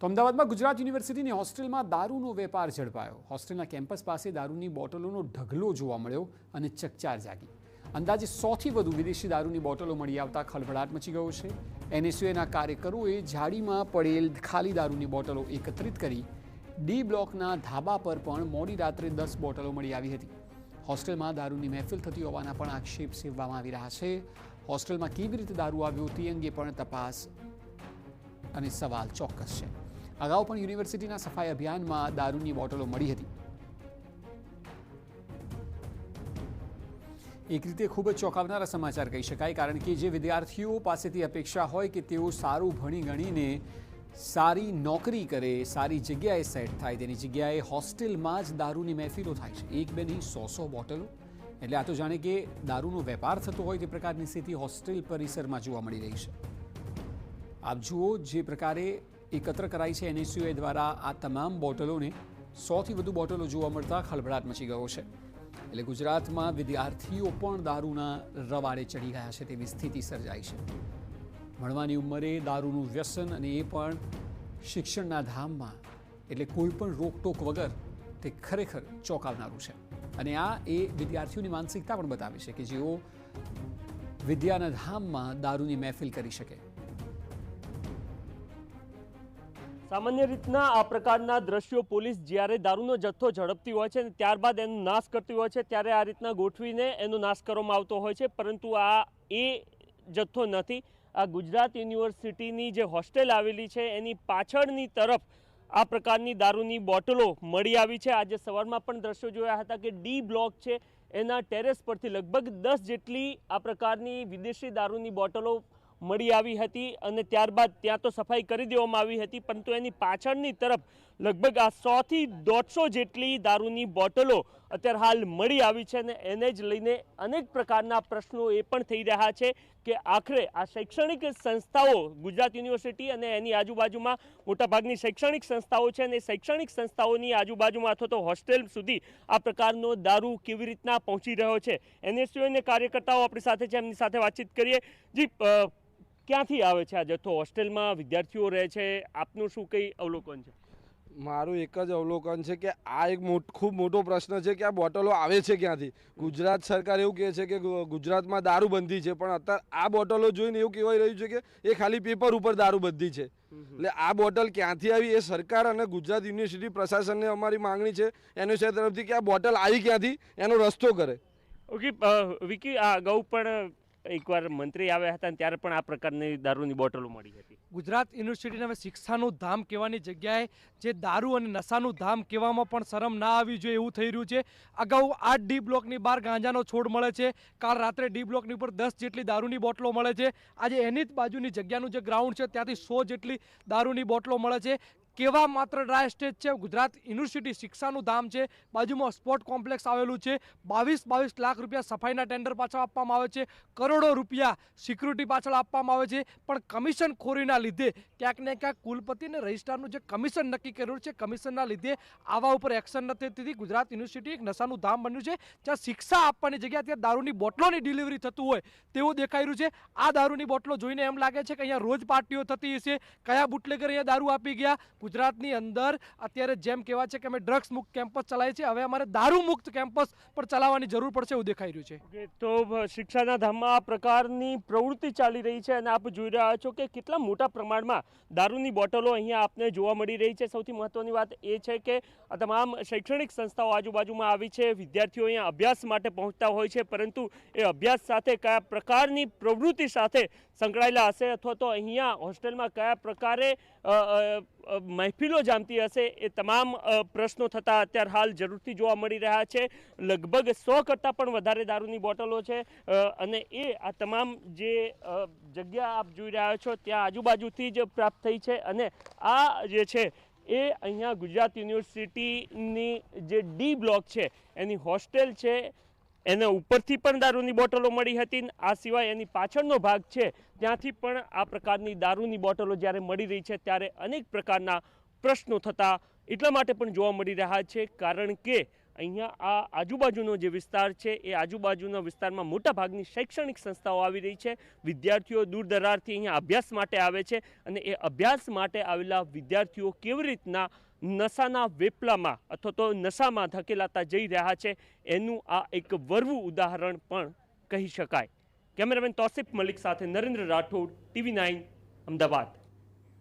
તો અમદાવાદમાં ગુજરાત યુનિવર્સિટીની હોસ્ટેલમાં દારૂનો વેપાર ઝડપાયો। હોસ્ટેલના કેમ્પસ પાસે દારૂની બોટલોનો ઢગલો જોવા મળ્યો અને ચકચાર જાગી। અંદાજે 100થી વધુ વિદેશી દારૂની બોટલો મળી આવતા ખળભળાટ મચી ગયો છે। એનએસયુના કાર્યકરોએ ઝાડીમાં પડેલ ખાલી દારૂની બોટલો એકત્રિત કરી ડી બ્લોકના ધાબા પર પણ મોડી રાત્રે 10 બોટલો મળી આવી હતી। હોસ્ટેલમાં દારૂની મહેફિલ થતી હોવાના પણ આક્ષેપ સેવવામાં આવી રહ્યા છે। હોસ્ટેલમાં કેવી રીતે દારૂ આવ્યો તે અંગે પણ તપાસ અને સવાલ ચોક્કસ છે। અગાઉ પણ યુનિવર્સિટીના સફાઈ અભિયાનમાં દારૂની બોટલો મળી હતી। એક રીતે ખૂબ જ ચોંકાવનારા સમાચાર કહી શકાય, કારણ કે જે વિદ્યાર્થીઓ પાસેથી અપેક્ષા હોય કે તેઓ સારું ભણી ગણીને સારી નોકરી કરે, સારી જગ્યાએ સેટ થાય, તેની જગ્યાએ હોસ્ટેલમાં જ દારૂની મહેફિલો થાય છે। એક બે નહીં 100 બોટલો, એટલે આ તો જાણે કે દારૂનો વેપાર થતો હોય તે પ્રકારની સ્થિતિ હોસ્ટેલ પરિસરમાં જોવા મળી રહી છે। આપ જુઓ, જે પ્રકારે એકત્ર કરાઈ છે એનએસયુએ દ્વારા આ તમામ બોટલોને 100થી વધુ બોટલો જોવા મળતા ખળભળાટ મચી ગયો છે। એટલે ગુજરાતમાં વિદ્યાર્થીઓ પણ દારૂના રવાડે ચડી ગયા છે તેવી સ્થિતિ સર્જાઈ છે। ભણવાની ઉંમરે દારૂનું વ્યસન, અને એ પણ શિક્ષણના ધામમાં, એટલે કોઈ પણ રોકટોક વગર, તે ખરેખર ચોંકાવનારું છે। અને આ એ વિદ્યાર્થીઓની માનસિકતા પણ બતાવે છે કે જેઓ વિદ્યાના ધામમાં દારૂની મહેફિલ કરી શકે। સામાન્ય રીતના આ પ્રકારના દ્રશ્યો પોલીસ જ્યારે દારૂનો જથ્થો ઝડપતી હોય છે અને ત્યારબાદ એનો નાશ કરતી હોય છે, ત્યારે આ રીતના ગોઠવીને એનો નાશ કરવામાં આવતો હોય છે, પરંતુ આ એ જથ્થો નથી। આ ગુજરાત યુનિવર્સિટીની જે હોસ્ટેલ આવેલી છે એની પાછળની તરફ આ પ્રકારની દારૂની બોટલો મળી આવી છે। આજે સવારમાં પણ દ્રશ્યો જોયા હતા કે ડી બ્લોક છે એના ટેરેસ પરથી લગભગ 10 જેટલી આ પ્રકારની વિદેશી દારૂની બોટલો મળી આવી હતી અને ત્યારબાદ ત્યાં તો સફાઈ કરી દેવામાં આવી હતી, પરંતુ એની પાછળની તરફ લગભગ આ 100થી 150 જેટલી દારૂની બોટલો અત્યારે હાલ મળી આવી છે। અને એને જ લઈને અનેક પ્રકારના પ્રશ્નો એ પણ થઈ રહ્યા છે કે આખરે આ શૈક્ષણિક સંસ્થાઓ, ગુજરાત યુનિવર્સિટી અને એની આજુબાજુમાં મોટાભાગની શૈક્ષણિક સંસ્થાઓ છે, અને શૈક્ષણિક સંસ્થાઓની આજુબાજુમાં અથવા તો હોસ્ટેલ સુધી આ પ્રકારનો દારૂ કેવી રીતના પહોંચી રહ્યો છે। એનએસયુના કાર્યકર્તાઓ આપણી સાથે છે, એમની સાથે વાતચીત કરીએ। જી, ક્યાંથી આવે છે આ જથ્થો? હોસ્ટેલમાં વિદ્યાર્થીઓ રહે છે, આપનું શું કંઈ અવલોકન છે? મારું એક જ અવલોકન છે કે આ એક ખૂબ મોટો પ્રશ્ન છે કે આ બોટલો આવે છે ક્યાંથી। ગુજરાત સરકાર એવું કહે છે કે ગુજરાતમાં દારૂબંધી છે, પણ અત્યારે આ બોટલો જોઈને એવું કહેવાય રહ્યું છે કે એ ખાલી પેપર ઉપર દારૂબંધી છે। એટલે આ બોટલ ક્યાંથી આવી એ સરકાર અને ગુજરાત યુનિવર્સિટી પ્રશાસનને અમારી માંગણી છે એનએસયુ તરફથી કે આ બોટલ આવી ક્યાંથી એનો રસ્તો કરે। ઓકે વિકી, આ અગાઉ પણ એકવાર મંત્રી આવ્યા હતા ત્યારે પણ આ પ્રકારની દારૂની બોટલો મળી હતી। ગુજરાત યુનિવર્સિટીને હવે શિક્ષાનું ધામ કહેવાની જગ્યાએ જે દારૂ અને નશાનું ધામ કહેવામાં પણ શરમ ના આવી જોઈએ એવું થઈ રહ્યું છે। અગાઉ 8 ડી બ્લોકની બહાર ગાંજાનો છોડ મળે છે, કાલ રાત્રે ડી બ્લોકની ઉપર 10 જેટલી દારૂની બોટલો મળે છે, આજે એની જ બાજુની જગ્યાનું જે ગ્રાઉન્ડ છે ત્યાંથી 100 જેટલી દારૂની બોટલો મળે છે। કેવા માત્ર ડ્રાય સ્ટેજ છે? ગુજરાત યુનિવર્સિટી શિક્ષાનું ધામ છે, બાજુમાં સ્પોર્ટ કોમ્પ્લેક્સ આવેલું છે, 22 લાખ રૂપિયા સફાઈના ટેન્ડર પાછળ આપવામાં આવે છે, કરોડો રૂપિયા સિક્યુરિટી પાછળ આપવામાં આવે છે, પણ કમિશન ખોરીના લીધે ક્યાંક ને ક્યાંક કુલપતિ અને રજિસ્ટ્રારનું જે કમિશન નક્કી કર્યું છે, કમિશનના લીધે આવા ઉપર એક્શન નથી થતી। ગુજરાત યુનિવર્સિટી એક નશાનું ધામ બન્યું છે, જ્યાં શિક્ષા આપવાની જગ્યાએ ત્યાં દારૂની બોટલોની ડિલિવરી થતું હોય તેવું દેખાઈ રહ્યું છે। આ દારૂની બોટલો જોઈને એમ લાગે છે કે અહીંયા રોજ પાર્ટીઓ થતી હશે, કયા બુટલેગર અહીંયા દારૂ આપી ગયા। ગુજરાતની અંદર અત્યારે જેમ કહેવાય છે કે અમે ડ્રગ્સ મુક્ત કેમ્પસ ચલાવીએ છીએ, હવે અમારે દારૂ મુક્ત કેમ્પસ પણ ચલાવવાની જરૂર પડશે એવું દેખાઈ રહ્યું છે। તો શિક્ષાના ધામમાં આ પ્રકારની પ્રવૃત્તિ ચાલી રહી છે અને આપ જોઈ રહ્યા છો કે કેટલા મોટા પ્રમાણમાં દારૂની બોટલો અહીંયા આપને જોવા મળી રહી છે। સૌથી મહત્વની વાત એ છે કે આ તમામ શૈક્ષણિક સંસ્થાઓ આજુબાજુમાં આવી છે, વિદ્યાર્થીઓ અહીંયા અભ્યાસ માટે પહોંચતા હોય છે, પરંતુ એ અભ્યાસ સાથે કયા પ્રકારની પ્રવૃત્તિ સાથે સંકળાયેલા હશે અથવા તો અહીંયા હોસ્ટેલમાં કયા પ્રકારે મહેફિલો જામતી હશે, એ તમામ પ્રશ્નો થતા અત્યારે હાલ જરૂરથી જોવા મળી રહ્યા છે। લગભગ 100 કરતાં પણ વધારે દારૂની બોટલો છે, અને એ આ તમામ જે જગ્યા આપ જોઈ રહ્યા છો ત્યાં આજુબાજુથી જ પ્રાપ્ત થઈ છે। અને આ જે છે એ અહીંયા ગુજરાત યુનિવર્સિટીની જે ડી બ્લોક છે એની હોસ્ટેલ છે, એને ઉપરથી પણ દારૂની બોટલો મળી હતી। આ સિવાય એની પાછળનો ભાગ છે ત્યાંથી પણ આ પ્રકારની દારૂની બોટલો જ્યારે મળી રહી છે ત્યારે અનેક પ્રકારના પ્રશ્નો થતા એટલા માટે પણ જોવા મળી રહ્યા છે, કારણ કે અહીંયા આ આજુબાજુનો જે વિસ્તાર છે એ આજુબાજુના વિસ્તારમાં મોટાભાગની શૈક્ષણિક સંસ્થાઓ આવી રહી છે. વિદ્યાર્થીઓ દૂર દરારથી અહીંયા અભ્યાસ માટે આવે છે અને એ અભ્યાસ માટે આવેલા વિદ્યાર્થીઓ કેવી રીતના નશાના વેપલામાં અથવા તો નશામાં ધકેલાતા જઈ રહ્યા છે એનું આ એક વરવું ઉદાહરણ પણ કહી શકાય. કેમેરામેન તૌસિફ મલિક સાથે નરેન્દ્ર રાઠોડ, TV9 અમદાવાદ.